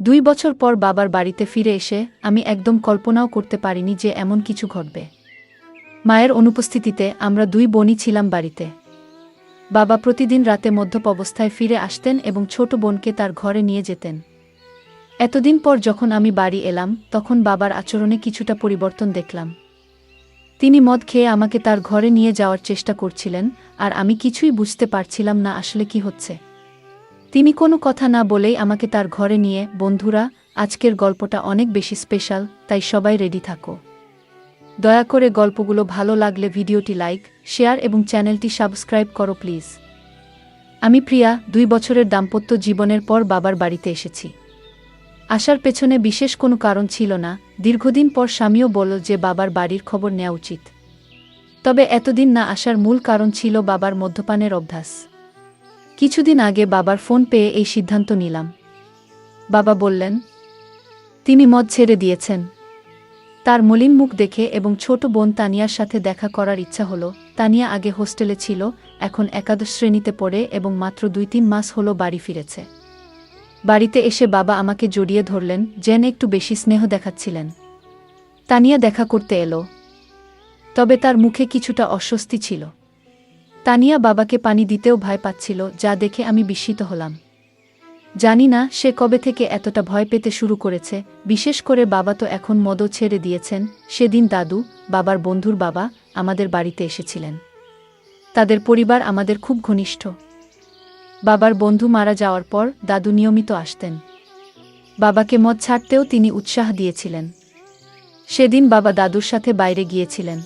2 বছর পর বাবার বাড়িতে ফিরে এসে আমি একদম কল্পনাও করতে পারিনি যে এমন কিছু ঘটবে। মায়ের অনুপস্থিতিতে আমরা 2 বোনই ছিলাম বাড়িতে। বাবা প্রতিদিন রাতে মদ্যপ অবস্থায় ফিরে আসতেন এবং ছোট বোনকে তার ঘরে নিয়ে যেতেন। এতদিন পর যখন আমি বাড়ি এলাম তখন বাবার আচরণে কিছুটা পরিবর্তন দেখলাম। তিনি মদ খেয়ে আমাকে তার ঘরে নিয়ে যাওয়ার চেষ্টা করছিলেন, আর আমি কিছুই বুঝতে পারছিলাম না আসলে কি হচ্ছে। তিনি কোনো কথা না বলেই আমাকে তার ঘরে নিয়ে। বন্ধুরা, আজকের গল্পটা অনেক বেশি স্পেশাল, তাই সবাই রেডি থাকো। দয়া করে গল্পগুলো ভালো লাগলে ভিডিওটি লাইক, শেয়ার এবং চ্যানেলটি সাবস্ক্রাইব করো প্লিজ। আমি প্রিয়া, 2 বছরের দাম্পত্য জীবনের পর বাবার বাড়িতে এসেছি। আসার পেছনে বিশেষ কোনো কারণ ছিল না। দীর্ঘদিন পর স্বামীও বলল যে বাবার বাড়ির খবর নেওয়া উচিত। তবে এতদিন না আসার মূল কারণ ছিল বাবার মদ্যপানের অভ্যাস। কিছুদিন আগে বাবার ফোন পেয়ে এই সিদ্ধান্ত নিলাম। বাবা বললেন তিনি মদ ছেড়ে দিয়েছেন। তার মলিন মুখ দেখে এবং ছোট বোন তানিয়ার সাথে দেখা করার ইচ্ছা হলো। তানিয়া আগে হোস্টেলে ছিল, এখন একাদশ শ্রেণীতে পড়ে এবং মাত্র 2-3 মাস হলো বাড়ি ফিরেছে। বাড়িতে এসে বাবা আমাকে জড়িয়ে ধরলেন, যেন একটু বেশি স্নেহ দেখাচ্ছিলেন। তানিয়া দেখা করতে এলো, তবে তার মুখে কিছুটা অস্বস্তি ছিল। তানিয়া বাবাকে পানি দিতেও ভয় পাচ্ছিল, যা দেখে আমি বিস্মিত হলাম। জানি না সে কবে থেকে এতটা ভয় পেতে শুরু করেছে। বিশেষ করে বাবা তো এখন মদও ছেড়ে দিয়েছেন। সেদিন দাদু, বাবার বন্ধুর বাবা, আমাদের বাড়িতে এসেছিলেন। তাদের পরিবার আমাদের খুব ঘনিষ্ঠ। বাবার বন্ধু মারা যাওয়ার পর দাদু নিয়মিত আসতেন। বাবাকে মদ ছাড়তেও তিনি উৎসাহ দিয়েছিলেন। সেদিন বাবা দাদুর সাথে বাইরে গিয়েছিলেন।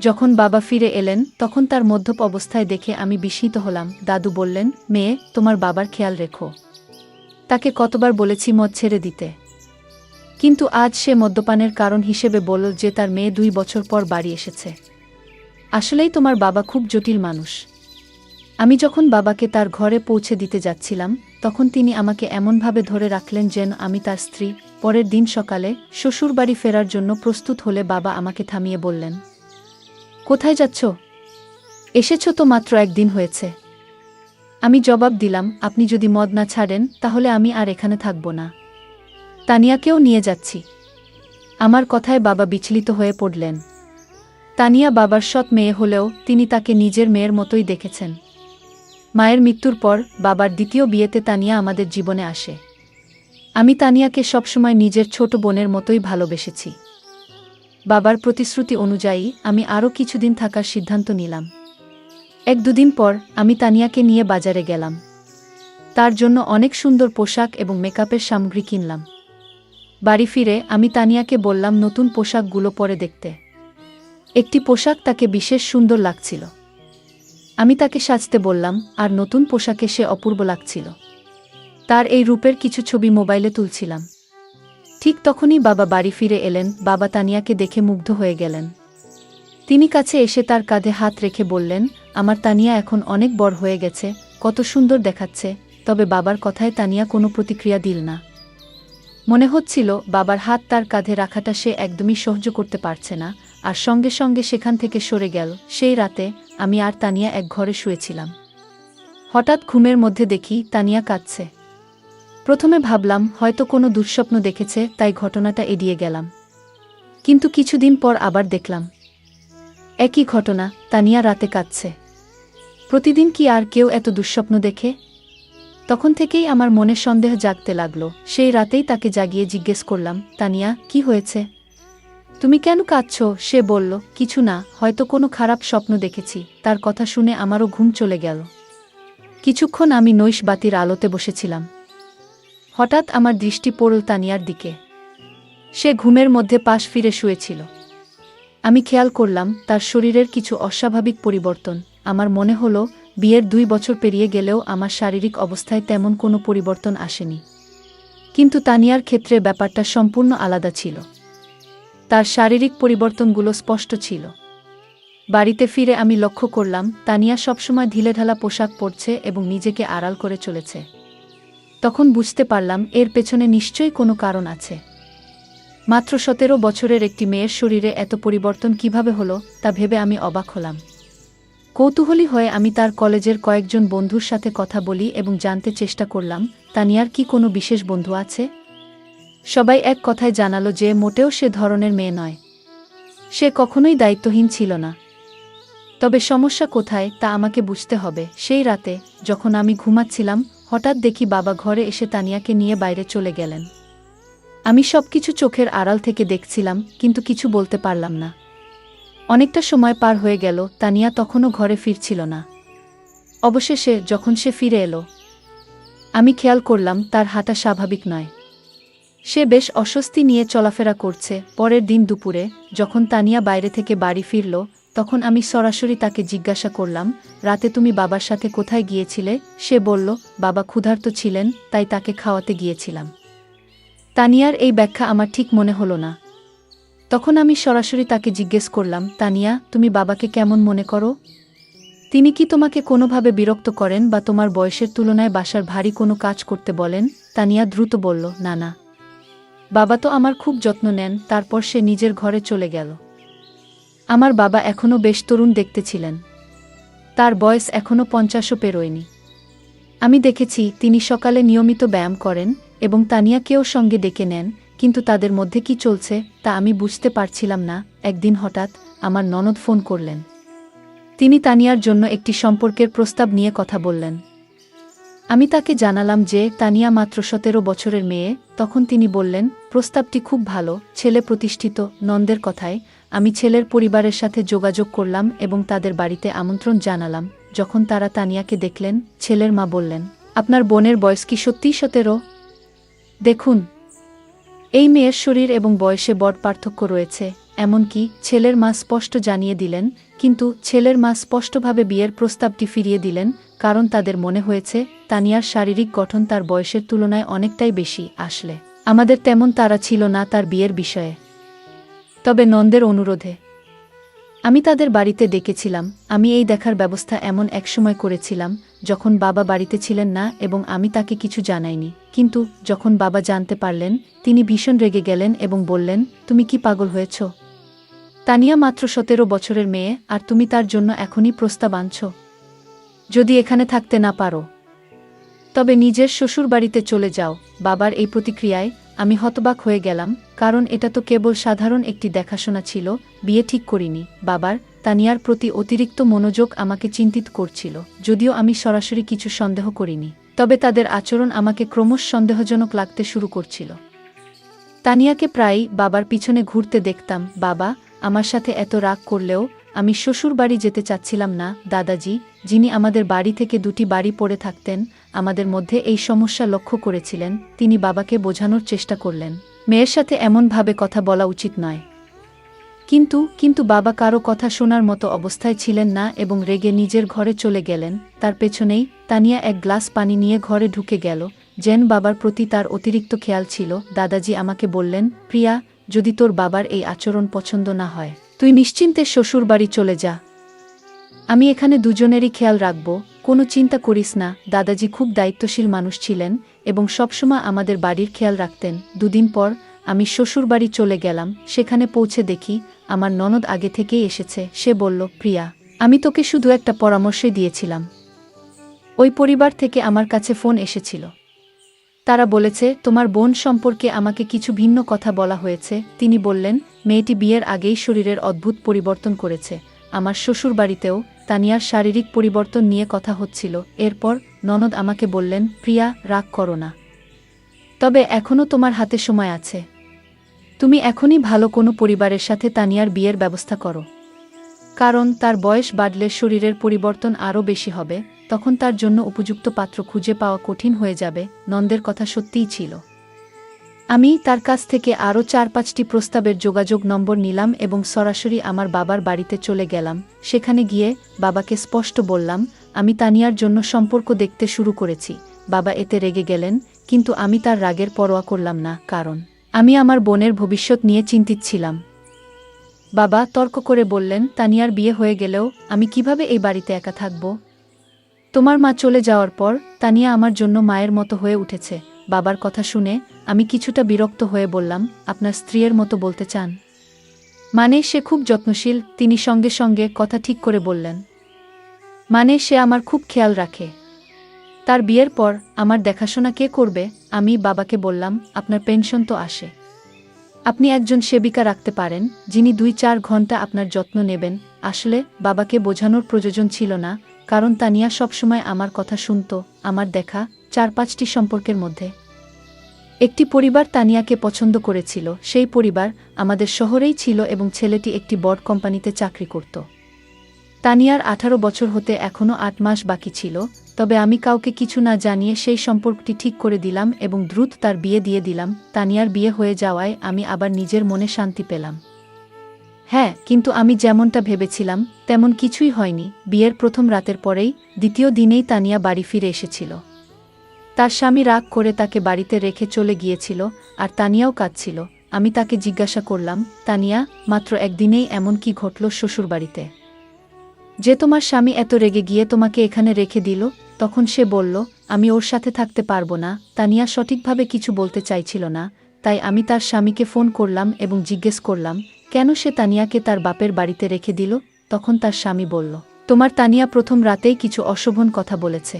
যখন বাবা ফিরে এলেন তখন তার মদ্যপ অবস্থায় দেখে আমি বিস্মিত হলাম। দাদু বললেন, মেয়ে, তোমার বাবার খেয়াল রেখো। তাকে কতবার বলেছি মদ ছেড়ে দিতে, কিন্তু আজ সে মদ্যপানের কারণ হিসেবে বলল যে তার মেয়ে 2 বছর পর বাড়ি এসেছে। আসলেই তোমার বাবা খুব জটিল মানুষ। আমি যখন বাবাকে তার ঘরে পৌঁছে দিতে যাচ্ছিলাম তখন তিনি আমাকে এমনভাবে ধরে রাখলেন যেন আমি তার স্ত্রী। পরের দিন সকালে শ্বশুরবাড়ি ফেরার জন্য প্রস্তুত হলে বাবা আমাকে থামিয়ে বললেন, কোথায় যাচ্ছ? এসেছ তো মাত্র 1 দিন হয়েছে। আমি জবাব দিলাম, আপনি যদি মদ না ছাড়েন তাহলে আমি আর এখানে থাকব না। তানিয়াকেও নিয়ে যাচ্ছি। আমার কথায় বাবা বিচলিত হয়ে পড়লেন। তানিয়া বাবার সৎ মেয়ে হলেও তিনি তাকে নিজের মেয়ের মতোই দেখেছেন। মায়ের মৃত্যুর পর বাবার দ্বিতীয় বিয়েতে তানিয়া আমাদের জীবনে আসে। আমি তানিয়াকে সবসময় নিজের ছোট বোনের মতোই ভালোবেসেছি। বাবার প্রতিশ্রুতি অনুযায়ী আমি আরও কিছুদিন থাকার সিদ্ধান্ত নিলাম। 1-2 দিন পর আমি তানিয়াকে নিয়ে বাজারে গেলাম। তার জন্য অনেক সুন্দর পোশাক এবং মেকআপের সামগ্রী কিনলাম। বাড়ি ফিরে আমি তানিয়াকে বললাম নতুন পোশাকগুলো পরে দেখতে। একটি পোশাক তাকে বিশেষ সুন্দর লাগছিল। আমি তাকে সাজতে বললাম, আর নতুন পোশাকে সে অপূর্ব লাগছিল। তার এই রূপের কিছু ছবি মোবাইলে তুলছিলাম। ঠিক তখনই বাবা বাড়ি ফিরে এলেন। বাবা তানিয়াকে দেখে মুগ্ধ হয়ে গেলেন। তিনি কাছে এসে তার কাঁধে হাত রেখে বললেন, আমার তানিয়া এখন অনেক বড় হয়ে গেছে, কত সুন্দর দেখাচ্ছে। তবে বাবার কথায় তানিয়া কোনো প্রতিক্রিয়া দিল না। মনে হচ্ছিল বাবার হাত তার কাঁধে রাখাটা সে একদমই সহ্য করতে পারছে না, আর সঙ্গে সঙ্গে সেখান থেকে সরে গেল। সেই রাতে আমি আর তানিয়া এক ঘরে শুয়েছিলাম। হঠাৎ ঘুমের মধ্যে দেখি তানিয়া কাঁদছে। প্রথমে ভাবলাম হয়তো কোনো দুঃস্বপ্ন দেখেছে, তাই ঘটনাটা এড়িয়ে গেলাম। কিন্তু কিছুদিন পর আবার দেখলাম একই ঘটনা, তানিয়া রাতে কাঁদছে। প্রতিদিন কি আর কেউ এত দুঃস্বপ্ন দেখে? তখন থেকেই আমার মনে সন্দেহ জাগতে লাগলো। সেই রাতেই তাকে জাগিয়ে জিজ্ঞেস করলাম, তানিয়া, কি হয়েছে? তুমি কেন কাঁদছ? সে বলল, কিছু না, হয়তো কোনো খারাপ স্বপ্ন দেখেছি। তার কথা শুনে আমারও ঘুম চলে গেল। কিছুক্ষণ আমি নৈশ বাতির আলোতে বসেছিলাম। হঠাৎ আমার দৃষ্টি পড়ল তানিয়ার দিকে। সে ঘুমের মধ্যে পাশ ফিরে শুয়েছিল। আমি খেয়াল করলাম তার শরীরের কিছু অস্বাভাবিক পরিবর্তন। আমার মনে হলো বিয়ের 2 বছর পেরিয়ে গেলেও আমার শারীরিক অবস্থায় তেমন কোনো পরিবর্তন আসেনি। কিন্তু তানিয়ার ক্ষেত্রে ব্যাপারটা সম্পূর্ণ আলাদা ছিল। তার শারীরিক পরিবর্তনগুলো স্পষ্ট ছিল। বাড়িতে ফিরে আমি লক্ষ্য করলাম তানিয়া সবসময় ঢিলেঢালা পোশাক পরছে এবং নিজেকে আড়াল করে চলেছে। তখন বুঝতে পারলাম এর পেছনে নিশ্চয়ই কোনো কারণ আছে। মাত্র 17 বছরের একটি মেয়ের শরীরে এত পরিবর্তন কিভাবে হলো তা ভেবে আমি অবাক হলাম। কৌতূহলী হয়ে আমি তার কলেজের কয়েকজন বন্ধুর সাথে কথা বলি এবং জানতে চেষ্টা করলাম তানিয়ার কি কোনো বিশেষ বন্ধু আছে। সবাই এক কথায় জানালো যে মোটেও সে ধরনের মেয়ে নয়। সে কখনোই দায়িত্বহীন ছিল না। তবে সমস্যা কোথায় তা আমাকে বুঝতে হবে। সেই রাতে যখন আমি ঘুমাচ্ছিলাম, হঠাৎ দেখি বাবা ঘরে এসে তানিয়াকে নিয়ে বাইরে চলে গেলেন। আমি সবকিছু চোখের আড়াল থেকে দেখছিলাম, কিন্তু কিছু বলতে পারলাম না। অনেকটা সময় পার হয়ে গেল, তানিয়া তখনও ঘরে ফিরছিল না। অবশেষে যখন সে ফিরে এলো, আমি খেয়াল করলাম তার হাঁটা স্বাভাবিক নয়। সে বেশ অস্বস্তি নিয়ে চলাফেরা করছে। পরের দিন দুপুরে যখন তানিয়া বাইরে থেকে বাড়ি ফিরল, তখন আমি সরাসরি তাকে জিজ্ঞাসা করলাম, রাতে তুমি বাবার সাথে কোথায় গিয়েছিলে? সে বলল, বাবা ক্ষুধার্ত ছিলেন, তাই তাকে খাওয়াতে গিয়েছিলাম। তানিয়ার এই ব্যাখ্যা আমার ঠিক মনে হলো না। তখন আমি সরাসরি তাকে জিজ্ঞেস করলাম, তানিয়া, তুমি বাবাকে কেমন মনে করো? তিনি কি তোমাকে কোনোভাবে বিরক্ত করেন বা তোমার বয়সের তুলনায় বাসার ভারী কোনো কাজ করতে বলেন? তানিয়া দ্রুত বলল, না না, বাবা তো আমার খুব যত্ন নেন। তারপর সে নিজের ঘরে চলে গেল। আমার বাবা এখনও বেশ তরুণ দেখতে ছিলেন। তার বয়স এখনও 50ও পেরোয়নি। আমি দেখেছি তিনি সকালে নিয়মিত ব্যায়াম করেন এবং তানিয়াকেও সঙ্গে ডেকে নেন, কিন্তু তাদের মধ্যে কি চলছে তা আমি বুঝতে পারছিলাম না। একদিন হঠাৎ আমার ননদ ফোন করলেন। তিনি তানিয়ার জন্য একটি সম্পর্কের প্রস্তাব নিয়ে কথা বললেন। আমি তাকে জানালাম যে তানিয়া মাত্র 17 বছরের মেয়ে। তখন তিনি বললেন, প্রস্তাবটি খুব ভালো, ছেলে প্রতিষ্ঠিত। নন্দের কথায় আমি ছেলের পরিবারের সাথে যোগাযোগ করলাম এবং তাদের বাড়িতে আমন্ত্রণ জানালাম। যখন তারা তানিয়াকে দেখলেন, ছেলের মা বললেন, আপনার বোনের বয়স কি সত্যিই 17? দেখুন, এই মেয়ের শরীর এবং বয়সে বড় পার্থক্য রয়েছে। এমনকি ছেলের মা স্পষ্ট জানিয়ে দিলেন, কিন্তু ছেলের মা স্পষ্টভাবে বিয়ের প্রস্তাবটি ফিরিয়ে দিলেন, কারণ তাদের মনে হয়েছে তানিয়ার শারীরিক গঠন তার বয়সের তুলনায় অনেকটাই বেশি। আসলে আমাদের তেমন তাড়া ছিল না তার বিয়ের বিষয়ে। তবে নন্দের অনুরোধে আমি তাদের বাড়িতে ডেকেছিলাম। আমি এই দেখার ব্যবস্থা এমন এক সময় করেছিলাম যখন বাবা বাড়িতে ছিলেন না এবং আমি তাকে কিছু জানাইনি। কিন্তু যখন বাবা জানতে পারলেন, তিনি ভীষণ রেগে গেলেন এবং বললেন, তুমি কি পাগল হয়েছ? তানিয়া মাত্র 17 বছরের মেয়ে, আর তুমি তার জন্য এখনই প্রস্তাব আনছ? যদি এখানে থাকতে না পারো, তবে নিজের শ্বশুরবাড়িতে চলে যাও। বাবার এই প্রতিক্রিয়ায় আমি হতবাক হয়ে গেলাম, কারণ এটা তো কেবল সাধারণ একটি দেখাশোনা ছিল, বিয়ে ঠিক করিনি। বাবার তানিয়ার প্রতি অতিরিক্ত মনোযোগ আমাকে চিন্তিত করছিল। যদিও আমি সরাসরি কিছু সন্দেহ করিনি, তবে তাদের আচরণ আমাকে ক্রমশ সন্দেহজনক লাগতে শুরু করছিল। তানিয়াকে প্রায়ই বাবার পিছনে ঘুরতে দেখতাম। বাবা আমার সাথে এত রাগ করলেও আমি শ্বশুরবাড়ি যেতে চাচ্ছিলাম না। দাদাজি, যিনি আমাদের বাড়ি থেকে 2টি বাড়ি পড়ে থাকতেন, আমাদের মধ্যে এই সমস্যা লক্ষ্য করেছিলেন। তিনি বাবাকে বোঝানোর চেষ্টা করলেন, মেয়ের সাথে এমনভাবে কথা বলা উচিত নয়। কিন্তু বাবা কারো কথা শোনার মতো অবস্থায় ছিলেন না এবং রেগে নিজের ঘরে চলে গেলেন। তার পেছনেই তানিয়া এক গ্লাস পানি নিয়ে ঘরে ঢুকে গেল, যেন বাবার প্রতি তার অতিরিক্ত খেয়াল ছিল। দাদাজি আমাকে বললেন, প্রিয়া, যদি তোর বাবার এই আচরণ পছন্দ না হয়, তুই নিশ্চিন্তে শ্বশুরবাড়ি চলে যা। আমি এখানে দুজনেরই খেয়াল রাখব, কোনো চিন্তা করিস না। দাদাজি খুব দায়িত্বশীল মানুষ ছিলেন এবং সবসময় আমাদের বাড়ির খেয়াল রাখতেন। 2 দিন পর আমি শ্বশুরবাড়ি চলে গেলাম। সেখানে পৌঁছে দেখি আমার ননদ আগে থেকেই এসেছে। সে বলল, প্রিয়া, আমি তোকে শুধু একটা পরামর্শই দিয়েছিলাম। ওই পরিবার থেকে আমার কাছে ফোন এসেছিল। তারা বলেছে তোমার বোন সম্পর্কে আমাকে কিছু ভিন্ন কথা বলা হয়েছে। তিনি বললেন, মেয়েটি বিয়ের আগেই শরীরের অদ্ভুত পরিবর্তন করেছে। আমার শ্বশুরবাড়িতেও তানিয়ার শারীরিক পরিবর্তন নিয়ে কথা হচ্ছিল। এরপর ননদ আমাকে বললেন, প্রিয়া, রাগ করো না, তবে এখনও তোমার হাতে সময় আছে। তুমি এখনই ভালো কোনো পরিবারের সাথে তানিয়ার বিয়ের ব্যবস্থা করো, কারণ তার বয়স বাড়লে শরীরের পরিবর্তন আরও বেশি হবে। তখন তার জন্য উপযুক্ত পাত্র খুঁজে পাওয়া কঠিন হয়ে যাবে। নন্দের কথা সত্যিই ছিল। আমি তার কাছ থেকে আরও 4-5টি প্রস্তাবের যোগাযোগ নম্বর নিলাম এবং সরাসরি আমার বাবার বাড়িতে চলে গেলাম। সেখানে গিয়ে বাবাকে স্পষ্ট বললাম, আমি তানিয়ার জন্য সম্পর্ক দেখতে শুরু করেছি। বাবা এতে রেগে গেলেন, কিন্তু আমি তার রাগের পরোয়া করলাম না, কারণ আমি আমার বোনের ভবিষ্যৎ নিয়ে চিন্তিত ছিলাম। বাবা তর্ক করে বললেন, তানিয়ার বিয়ে হয়ে গেলেও আমি কিভাবে এই বাড়িতে একা থাকব? তোমার মা চলে যাওয়ার পর তানিয়া আমার জন্য মায়ের মতো হয়ে উঠেছে। বাবার কথা শুনে আমি কিছুটা বিরক্ত হয়ে বললাম, আপনার স্ত্রীর মতো বলতে চান? মানে সে খুব যত্নশীল। তিনি সঙ্গে সঙ্গে কথা ঠিক করে বললেন, মানে সে আমার খুব খেয়াল রাখে। তার বিয়ের পর আমার দেখাশোনা কে করবে? আমি বাবাকে বললাম, আপনার পেনশন তো আসে, আপনি একজন সেবিকা রাখতে পারেন যিনি 2-4 ঘন্টা আপনার যত্ন নেবেন। আসলে বাবাকে বোঝানোর প্রয়োজন ছিল না, কারণ তানিয়া সবসময় আমার কথা শুনত। আমার দেখা 4-5টি সম্পর্কের মধ্যে একটি পরিবার তানিয়াকে পছন্দ করেছিল। সেই পরিবার আমাদের শহরেই ছিল এবং ছেলেটি একটি বড় কোম্পানিতে চাকরি করত। তানিয়ার 18 বছর হতে এখনও 8 মাস বাকি ছিল, তবে আমি কাউকে কিছু না জানিয়ে সেই সম্পর্কটি ঠিক করে দিলাম এবং দ্রুত তার বিয়ে দিয়ে দিলাম। তানিয়ার বিয়ে হয়ে যাওয়ায় আমি আবার নিজের মনে শান্তি পেলাম। হ্যাঁ, কিন্তু আমি যেমনটা ভেবেছিলাম তেমন কিছুই হয়নি। বিয়ের প্রথম রাতের পরেই দ্বিতীয় দিনেই তানিয়া বাড়ি ফিরে এসেছিল। তার স্বামী রাগ করে তাকে বাড়িতে রেখে চলে গিয়েছিল, আর তানিয়াও কাঁদছিল। আমি তাকে জিজ্ঞাসা করলাম, তানিয়া, মাত্র একদিনেই এমন কি ঘটল শ্বশুরবাড়িতে যে তোমার স্বামী এত রেগে গিয়ে তোমাকে এখানে রেখে দিল? তখন সে বলল, আমি ওর সাথে থাকতে পারবো না। তানিয়া সঠিকভাবে কিছু বলতে চাইছিল না, তাই আমি তার স্বামীকে ফোন করলাম এবং জিজ্ঞেস করলাম কেন সে তানিয়াকে তার বাপের বাড়িতে রেখে দিল। তখন তার স্বামী বলল, তোমার তানিয়া প্রথম রাতেই কিছু অশোভন কথা বলেছে।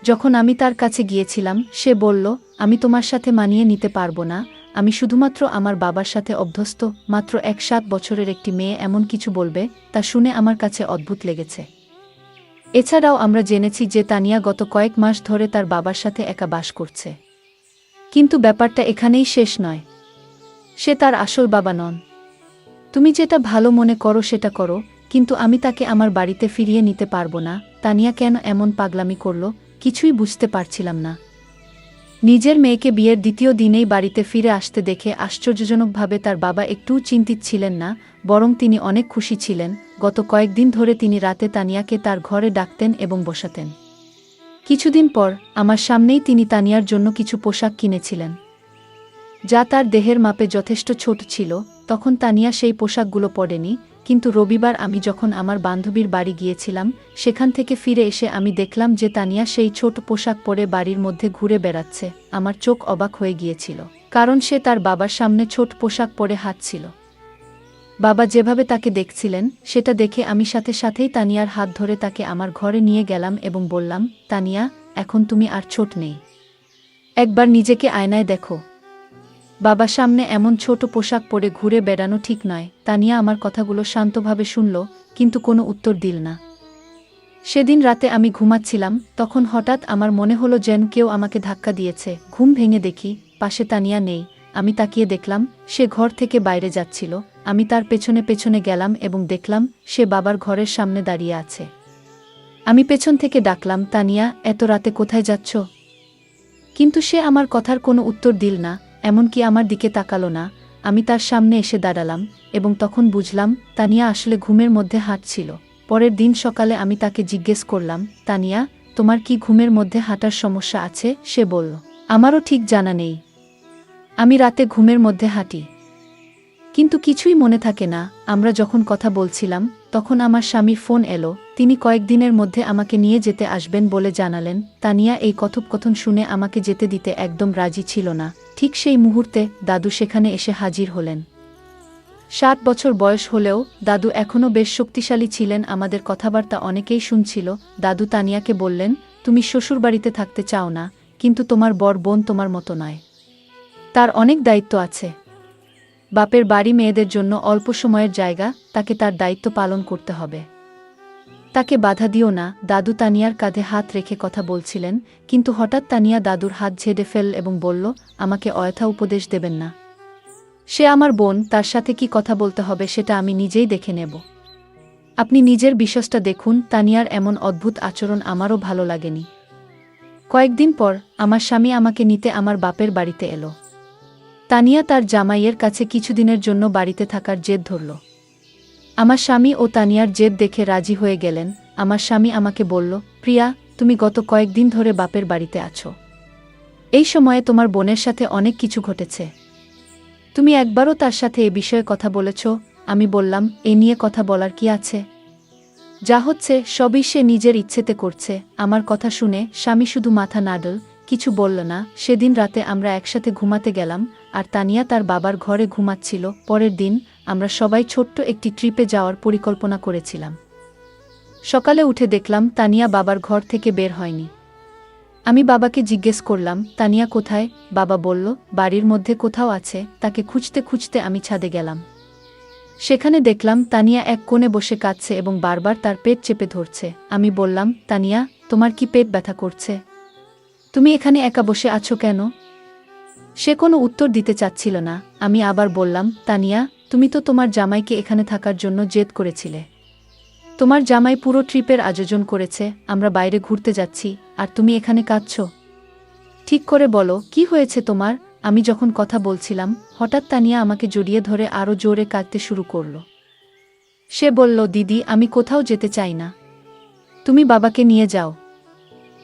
যখন আমি তার কাছে গিয়েছিলাম সে বলল, আমি তোমার সাথে মানিয়ে নিতে পারবো না, আমি শুধুমাত্র আমার বাবার সাথে অভ্যস্ত। মাত্র 7 বছরের একটি মেয়ে এমন কিছু বলবে, তা শুনে আমার কাছে অদ্ভুত লেগেছে। এছাড়াও আমরা জেনেছি যে তানিয়া গত কয়েক মাস ধরে তার বাবার সাথে একা বাস করছে। কিন্তু ব্যাপারটা এখানেই শেষ নয়। সে তার আসল বাবা নন। তুমি যেটা ভালো মনে করো সেটা করো, কিন্তু আমি তাকে আমার বাড়িতে ফিরিয়ে নিতে পারবো না। তানিয়া কেন এমন পাগলামি করল কিছুই বুঝতে পারছিলাম না। নিজের মেয়েকে বিয়ের দ্বিতীয় দিনেই বাড়িতে ফিরে আসতে দেখে আশ্চর্যজনকভাবে তার বাবা একটুও চিন্তিত ছিলেন না, বরং তিনি অনেক খুশি ছিলেন। গত কয়েকদিন ধরে তিনি রাতে তানিয়াকে তার ঘরে ডাকতেন এবং বসাতেন। কিছুদিন পর আমার সামনেই তিনি তানিয়ার জন্য কিছু পোশাক কিনেছিলেন, যা তার দেহের মাপে যথেষ্ট ছোট ছিল। তখন তানিয়া সেই পোশাকগুলো পরেনি, কিন্তু রবিবার আমি যখন আমার বান্ধবীর বাড়ি গিয়েছিলাম সেখান থেকে ফিরে এসে আমি দেখলাম যে তানিয়া সেই ছোট পোশাক পরে বাড়ির মধ্যে ঘুরে বেড়াচ্ছে। আমার চোখ অবাক হয়ে গিয়েছিল, কারণ সে তার বাবার সামনে ছোট পোশাক পরে হাঁটছিল। বাবা যেভাবে তাকে দেখছিলেন সেটা দেখে আমি সাথে সাথেই তানিয়ার হাত ধরে তাকে আমার ঘরে নিয়ে গেলাম এবং বললাম, তানিয়া, এখন তুমি আর ছোট নেই, একবার নিজেকে আয়নায় দেখো। বাবার সামনে এমন ছোট পোশাক পরে ঘুরে বেড়ানো ঠিক নয়। তানিয়া আমার কথাগুলো শান্তভাবে শুনল, কিন্তু কোনো উত্তর দিল না। সেদিন রাতে আমি ঘুমাচ্ছিলাম, তখন হঠাৎ আমার মনে হলো যেন কেউ আমাকে ধাক্কা দিয়েছে। ঘুম ভেঙে দেখি পাশে তানিয়া নেই। আমি তাকিয়ে দেখলাম সে ঘর থেকে বাইরে যাচ্ছিল। আমি তার পেছনে পেছনে গেলাম এবং দেখলাম সে বাবার ঘরের সামনে দাঁড়িয়ে আছে। আমি পেছন থেকে ডাকলাম, তানিয়া, এত রাতে কোথায় যাচ্ছ? কিন্তু সে আমার কথার কোনো উত্তর দিল না, এমনকি আমার দিকে তাকালো না। আমি তার সামনে এসে দাঁড়ালাম এবং তখন বুঝলাম তানিয়া আসলে ঘুমের মধ্যে হাঁটছিল। পরের দিন সকালে আমি তাকে জিজ্ঞেস করলাম, তানিয়া, তোমার কি ঘুমের মধ্যে হাঁটার সমস্যা আছে? সে বলল, আমারও ঠিক জানা নেই, আমি রাতে ঘুমের মধ্যে হাঁটি, কিন্তু কিছুই মনে থাকে না। আমরা যখন কথা বলছিলাম তখন আমার স্বামীর ফোন এলো। তিনি কয়েকদিনের মধ্যে আমাকে নিয়ে যেতে আসবেন বলে জানালেন। তানিয়া এই কথোপকথন শুনে আমাকে যেতে দিতে একদম রাজি ছিল না। ঠিক সেই মুহূর্তে দাদু সেখানে এসে হাজির হলেন। 7 বছর বয়স হলেও দাদু এখনও বেশ শক্তিশালী ছিলেন। আমাদের কথাবার্তা অনেকেই শুনছিল। দাদু তানিয়াকে বললেন, তুমি শ্বশুরবাড়িতে থাকতে চাও না, কিন্তু তোমার বড় বোন তোমার মতো নয়, তার অনেক দায়িত্ব আছে। বাপের বাড়ি মেয়েদের জন্য অল্প সময়ের জায়গা, তাকে তার দায়িত্ব পালন করতে হবে, তাকে বাধা দিও না। দাদু তানিয়ার কাঁধে হাত রেখে কথা বলছিলেন, কিন্তু হঠাৎ তানিয়া দাদুর হাত ঝেড়ে ফেল এবং বলল, আমাকে অযথা উপদেশ দেবেন না, সে আমার বোন, তার সাথে কি কথা বলতে হবে সেটা আমি নিজেই দেখে নেব। আপনি নিজের বিশ্বাসটা দেখুন। তানিয়ার এমন অদ্ভুত আচরণ আমারও ভালো লাগেনি। কয়েকদিন পর আমার স্বামী আমাকে নিতে আমার বাপের বাড়িতে এলো। তানিয়া তার জামাইয়ের কাছে কিছুদিনের জন্য বাড়িতে থাকার জেদ ধরল। আমার স্বামী ও তানিয়ার জেদ দেখে রাজি হয়ে গেলেন। আমার স্বামী আমাকে বলল, প্রিয়া, তুমি গত কয়েকদিন ধরে বাপের বাড়িতে আছো। এই সময়ে তোমার বোনের সাথে অনেক কিছু ঘটেছে। তুমি একবারও তার সাথে এ বিষয়ে কথা বলেছ? আমি বললাম, এ নিয়ে কথা বলার কি আছে? যা হচ্ছে সবই সে নিজের ইচ্ছেতে করছে। আমার কথা শুনে স্বামী শুধু মাথা নাড়ল, কিছু বলল না। সেদিন রাতে আমরা একসাথে ঘুমাতে গেলাম, আর তানিয়া তার বাবার ঘরে ঘুমাচ্ছিল। পরের দিন আমরা সবাই ছোট্ট একটি ট্রিপে যাওয়ার পরিকল্পনা করেছিলাম। সকালে উঠে দেখলাম তানিয়া বাবার ঘর থেকে বের হয়নি। আমি বাবাকে জিজ্ঞেস করলাম, তানিয়া কোথায়? বাবা বলল, বাড়ির মধ্যে কোথাও আছে। তাকে খুঁজতে খুঁজতে আমি ছাদে গেলাম। সেখানে দেখলাম তানিয়া এক কোণে বসে কাঁদছে এবং বারবার তার পেট চেপে ধরছে। আমি বললাম, তানিয়া, তোমার কি পেট ব্যথা করছে? তুমি এখানে একা বসে আছো কেন? সে কোনো উত্তর দিতে চাচ্ছিল না। আমি আবার বললাম, তানিয়া, তুমি তো তোমার জামাইকে এখানে থাকার জন্য জেদ করেছিলে। তোমার জামাই পুরো ট্রিপের আয়োজন করেছে, আমরা বাইরে ঘুরতে যাচ্ছি, আর তুমি এখানে কাঁদছো। ঠিক করে বলো, কি হয়েছে তোমার? আমি যখন কথা বলছিলাম, হঠাৎ তানিয়া আমাকে জড়িয়ে ধরে আরও জোরে কাঁদতে শুরু করল। সে বলল, দিদি, আমি কোথাও যেতে চাই না। তুমি বাবাকে নিয়ে যাও।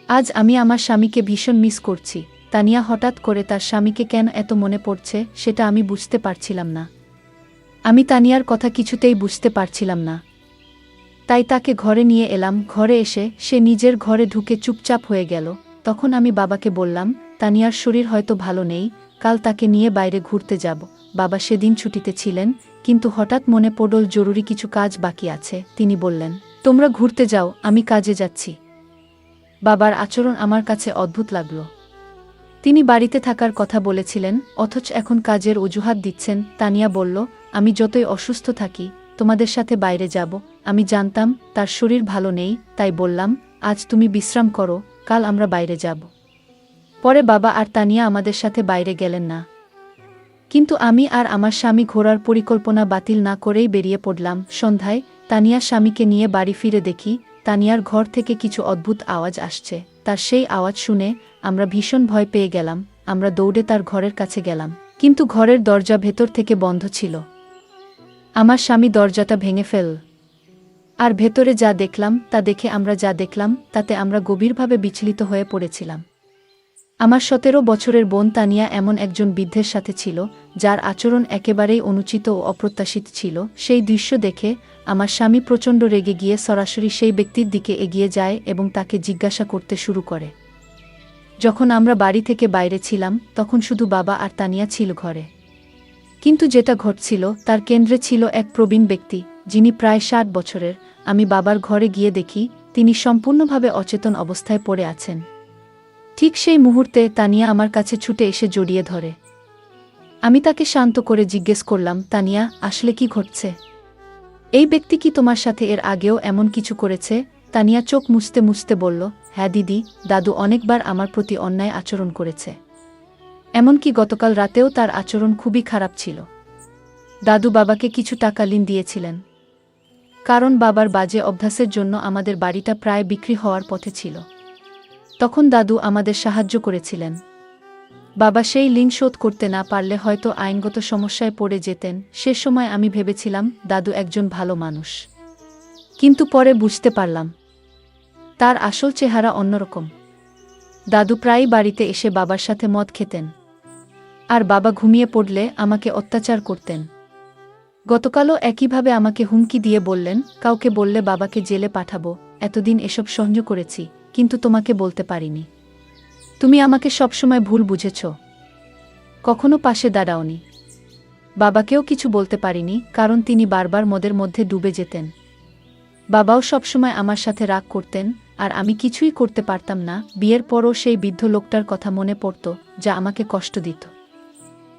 আজ আমি আমার স্বামীকে ভীষণ মিস করছি। তানিয়া হঠাৎ করে তার স্বামীকে কেন এত মনে পড়ছে সেটা আমি বুঝতে পারছিলাম না। আমি তানিয়ার কথা কিছুতেই বুঝতে পারছিলাম না। তাই তাকে ঘরে নিয়ে এলাম। ঘরে এসে সে নিজের ঘরে ঢুকে চুপচাপ হয়ে গেল। তখন আমি বাবাকে বললাম, তানিয়ার শরীর হয়তো ভালো নেই, কাল তাকে নিয়ে বাইরে ঘুরতে যাব। বাবা সেদিন ছুটিতে ছিলেন, কিন্তু হঠাৎ মনে পড়ল জরুরি কিছু কাজ বাকি আছে। তিনি বললেন, তোমরা ঘুরতে যাও, আমি কাজে যাচ্ছি। বাবার আচরণ আমার কাছে অদ্ভুত লাগল। তিনি বাড়িতে থাকার কথা বলেছিলেন, অথচ এখন কাজের অজুহাত দিচ্ছেন। তানিয়া বলল, আমি যতই অসুস্থ থাকি, তোমাদের সাথে বাইরে যাব। আমি জানতাম তার শরীর ভালো নেই, তাই বললাম, আজ তুমি বিশ্রাম করো, কাল আমরা বাইরে যাব। পরে বাবা আর তানিয়া আমাদের সাথে বাইরে গেলেন না। কিন্তু আমি আর আমার স্বামী ঘোরার পরিকল্পনা বাতিল না করেই বেরিয়ে পড়লাম। সন্ধ্যায় তানিয়া স্বামীকে নিয়ে বাড়ি ফিরে দেখি, তানিয়ার ঘর থেকে কিছু অদ্ভুত আওয়াজ আসছে। তার সেই আওয়াজ শুনে আমরা ভীষণ ভয় পেয়ে গেলাম। আমরা দৌড়ে তার ঘরের কাছে গেলাম, কিন্তু ঘরের দরজা ভেতর থেকে বন্ধ ছিল। আমার স্বামী দরজাটা ভেঙে ফেল। আর ভেতরে যা দেখলাম তা দেখে আমরা যা দেখলাম তাতে আমরা গভীরভাবে বিচলিত হয়ে পড়েছিলাম। আমার 17 বছরের বোন তানিয়া এমন একজন বৃদ্ধের সাথে ছিল, যার আচরণ একেবারেই অনুচিত ও অপ্রত্যাশিত ছিল। সেই দৃশ্য দেখে আমার স্বামী প্রচণ্ড রেগে গিয়ে সরাসরি সেই ব্যক্তির দিকে এগিয়ে যায় এবং তাকে জিজ্ঞাসা করতে শুরু করে। যখন আমরা বাড়ি থেকে বাইরে ছিলাম, তখন শুধু বাবা আর তানিয়া ছিল ঘরে। কিন্তু যেটা ঘটছিল তার কেন্দ্রে ছিল এক প্রবীণ ব্যক্তি, যিনি প্রায় 60 বছরের। আমি বাবার ঘরে গিয়ে দেখি তিনি সম্পূর্ণভাবে অচেতন অবস্থায় পড়ে আছেন। ঠিক সেই মুহূর্তে তানিয়া আমার কাছে ছুটে এসে জড়িয়ে ধরে। আমি তাকে শান্ত করে জিজ্ঞেস করলাম, তানিয়া, আসলে কি ঘটছে? এই ব্যক্তি কি তোমার সাথে এর আগেও এমন কিছু করেছে? তানিয়া চোখ মুছতে মুছতে বলল, হ্যাঁ দিদি, দাদু অনেকবার আমার প্রতি অন্যায় আচরণ করেছে। এমনকি গতকাল রাতেও তার আচরণ খুবই খারাপ ছিল। দাদু বাবাকে কিছু টাকা ঋণ দিয়েছিলেন, কারণ বাবার বাজে অভ্যাসের জন্য আমাদের বাড়িটা প্রায় বিক্রি হওয়ার পথে ছিল। তখন দাদু আমাদের সাহায্য করেছিলেন। বাবা সেই ঋণ শোধ করতে না পারলে হয়তো আইনগত সমস্যায় পড়ে যেতেন। সে সময় আমি ভেবেছিলাম দাদু একজন ভালো মানুষ, কিন্তু পরে বুঝতে পারলাম তার আসল চেহারা অন্যরকম। দাদু প্রায়ই বাড়িতে এসে বাবার সাথে মদ খেতেন, আর বাবা ঘুমিয়ে পড়লে আমাকে অত্যাচার করতেন। গতকালও একইভাবে আমাকে হুমকি দিয়ে বললেন, কাউকে বললে বাবাকে জেলে পাঠাবো। এতদিন এসব সহ্য করেছি, কিন্তু তোমাকে বলতে পারিনি। তুমি আমাকে সবসময় ভুল বুঝেছ, কখনো পাশে দাঁড়াওনি। বাবাকেও কিছু বলতে পারিনি, কারণ তিনি বারবার মদের মধ্যে ডুবে যেতেন। বাবাও সবসময় আমার সাথে রাগ করতেন, আর আমি কিছুই করতে পারতাম না। বিয়ের পরও সেই বৃদ্ধ লোকটার কথা মনে পড়ত, যা আমাকে কষ্ট দিত।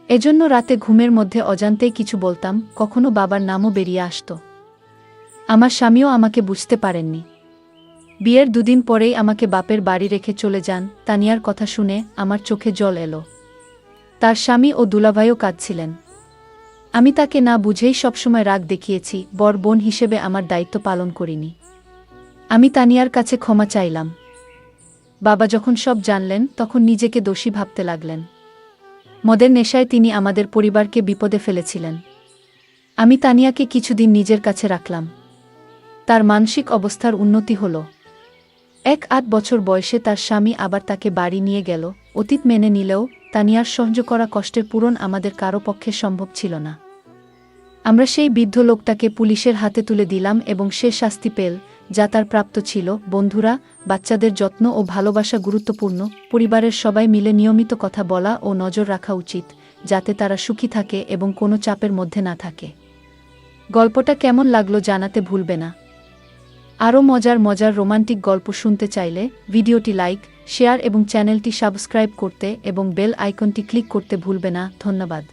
এজন্য রাতে ঘুমের মধ্যে অজান্তেই কিছু বলতাম, কখনো বাবার নামও বেরিয়ে আসত। আমার স্বামীও আমাকে বুঝতে পারেননি। বিয়ের 2 দিন পরেই আমাকে বাপের বাড়ি রেখে চলে যান। তানিয়ার কথা শুনে আমার চোখে জল এলো। তার স্বামী ও দুলাভাইও কাঁদছিলেন। আমি তাকে না বুঝেই সবসময় রাগ দেখিয়েছি, বড় বোন হিসেবে আমার দায়িত্ব পালন করিনি। আমি তানিয়ার কাছে ক্ষমা চাইলাম। বাবা যখন সব জানলেন, তখন নিজেকে দোষী ভাবতে লাগলেন। মদের নেশায় তিনি আমাদের পরিবারকে বিপদে ফেলেছিলেন। আমি তানিয়াকে কিছুদিন নিজের কাছে রাখলাম। তার মানসিক অবস্থার উন্নতি হল। 8 বছর বয়সে তার স্বামী আবার তাকে বাড়ি নিয়ে গেল। অতীত মেনে নিলেও তানিয়ার সহ্য করা কষ্টের পূরণ আমাদের কারো পক্ষে সম্ভব ছিল না। আমরা সেই বৃদ্ধ লোকটাকে পুলিশের হাতে তুলে দিলাম এবং সে শাস্তি পেল, যা তার প্রাপ্ত ছিল। বন্ধুরা, বাচ্চাদের যত্ন ও ভালোবাসা গুরুত্বপূর্ণ। পরিবারের সবাই মিলে নিয়মিত কথা বলা ও নজর রাখা উচিত, যাতে তারা সুখী থাকে এবং কোনো চাপের মধ্যে না থাকে। গল্পটা কেমন লাগলো জানাতে ভুলবে না। আরও মজার মজার রোমান্টিক গল্প শুনতে চাইলে ভিডিওটি লাইক, শেয়ার এবং চ্যানেলটি সাবস্ক্রাইব করতে এবং বেল আইকনটি ক্লিক করতে ভুলবে না। ধন্যবাদ।